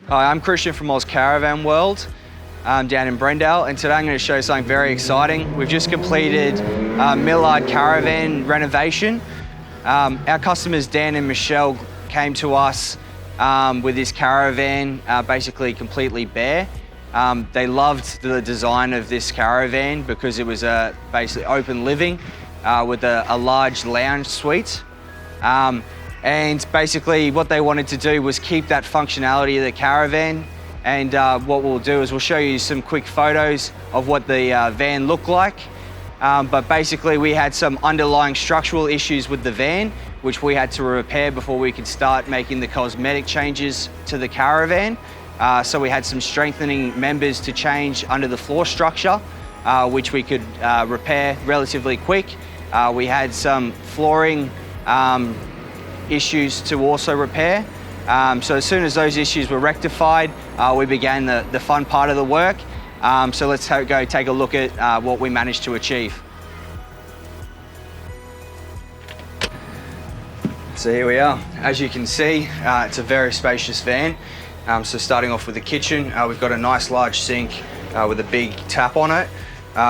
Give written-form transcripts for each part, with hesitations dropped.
Hi, I'm Christian from Millard Caravan World down in Brendale, and today I'm going to show you something very exciting. We've just completed Millard Caravan renovation. Our customers Dan and Michelle came to us with this caravan basically completely bare. They loved the design of this caravan because it was basically open living with a large lounge suite. And basically what they wanted to do was keep that functionality of the caravan. And what we'll do is we'll show you some quick photos of what the van looked like. But basically we had some underlying structural issues with the van, which we had to repair before we could start making the cosmetic changes to the caravan. So we had some strengthening members to change under the floor structure, which we could repair relatively quick. We had some flooring issues to also repair. So as soon as those issues were rectified, we began the fun part of the work. So let's go take a look at what we managed to achieve. So here we are. As you can see, it's a very spacious van. So starting off with the kitchen, we've got a nice large sink with a big tap on it.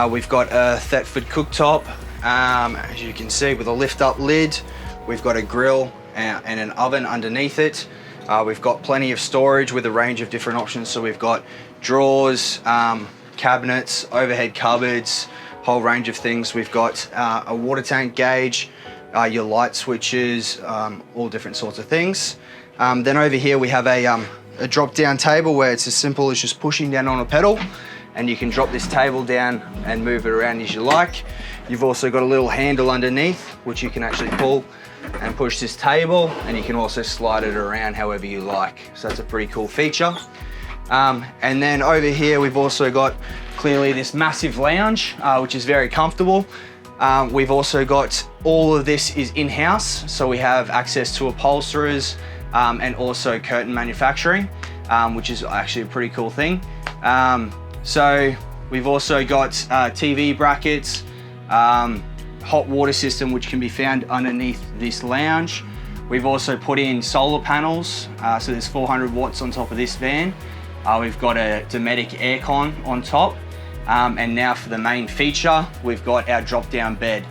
We've got a Thetford cooktop, as you can see, with a lift up lid. We've got a grill and an oven underneath it. We've got plenty of storage with a range of different options. So we've got drawers, cabinets, overhead cupboards, whole range of things. We've got a water tank gauge, your light switches, all different sorts of things. Then over here we have a drop down table where it's as simple as just pushing down on a pedal, and you can drop this table down and move it around as you like. You've also got a little handle underneath which you can actually pull and push this table, and you can also slide it around however you like. So that's a pretty cool feature. And then over here we've also got clearly this massive lounge, which is very comfortable. We've also got all of this is in-house, so we have access to upholsterers and also curtain manufacturing, which is actually a pretty cool thing. So we've also got TV brackets, hot water system which can be found underneath this lounge. We've also put in solar panels, so there's 400 watts on top of this van. We've got a Dometic aircon on top, and now for the main feature, we've got our drop-down bed.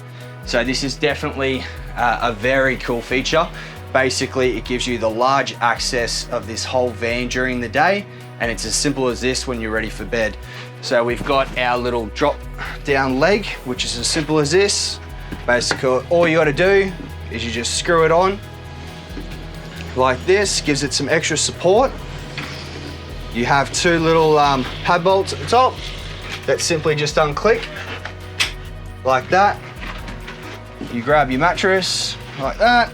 So this is definitely a very cool feature. Basically, it gives you the large access of this whole van during the day, and it's as simple as this when you're ready for bed. So we've got our little drop-down leg, which is as simple as this. Basically, all you got to do is you just screw it on like this, gives it some extra support. You have two little pad bolts at the top that simply just unclick like that. You grab your mattress like that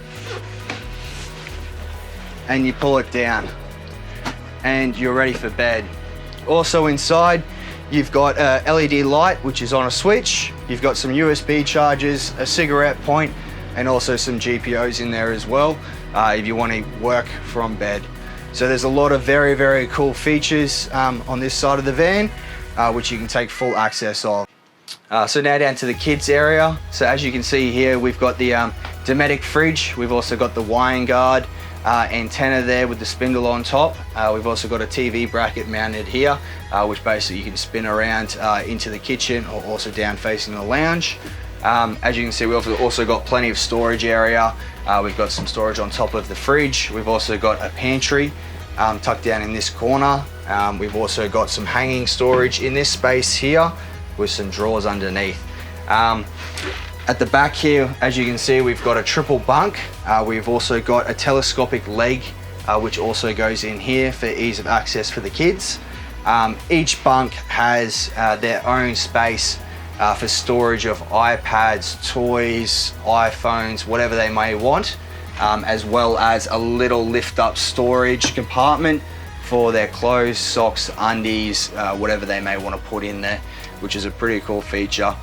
and you pull it down and you're ready for bed. Also inside, you've got a LED light which is on a switch. You've got some USB chargers, a cigarette point, and also some GPOs in there as well if you want to work from bed. So there's a lot of very, very cool features on this side of the van, which you can take full access of. So now down to the kids area. So as you can see here, we've got the Dometic fridge. We've also got the wiring guard antenna there with the spindle on top. We've also got a TV bracket mounted here, which basically you can spin around into the kitchen or also down facing the lounge. As you can see, we've also got plenty of storage area. We've got some storage on top of the fridge. We've also got a pantry tucked down in this corner. We've also got some hanging storage in this space here with some drawers underneath. At the back here, as you can see, we've got a triple bunk. We've also got a telescopic leg, which also goes in here for ease of access for the kids. Each bunk has their own space for storage of iPads, toys, iPhones, whatever they may want, as well as a little lift-up storage compartment for their clothes, socks, undies, whatever they may want to put in there, which is a pretty cool feature.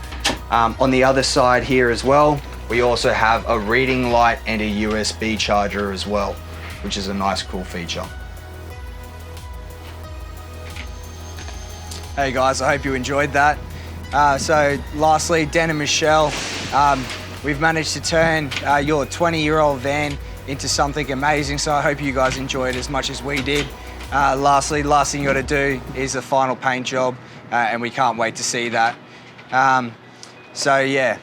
On the other side here as well, we also have a reading light and a USB charger as well, which is a nice cool feature. Hey guys, I hope you enjoyed that. So lastly, Dan and Michelle, we've managed to turn your 20-year-old van into something amazing, so I hope you guys enjoyed as much as we did. Last thing you got to do is the final paint job, and we can't wait to see that. So yeah,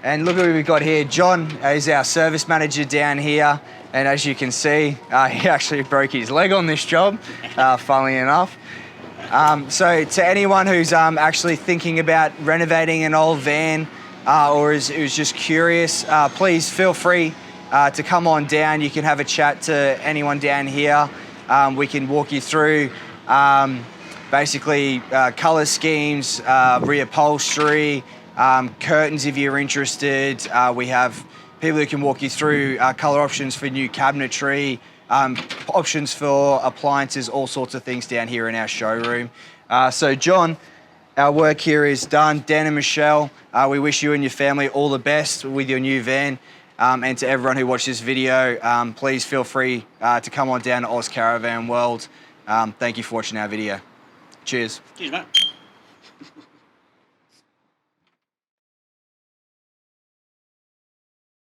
and look at who we've got here. John is our service manager down here, and as you can see, he actually broke his leg on this job, funnily enough. So to anyone who's actually thinking about renovating an old van or who's just curious, please feel free to come on down. You can have a chat to anyone down here. We can walk you through basically colour schemes, reupholstery, curtains if you're interested. We have people who can walk you through colour options for new cabinetry, options for appliances, all sorts of things down here in our showroom. So John, our work here is done. Dan and Michelle, we wish you and your family all the best with your new van. And to everyone who watched this video, please feel free to come on down to Oz Caravan World. Thank you for watching our video. Cheers. Cheers, mate.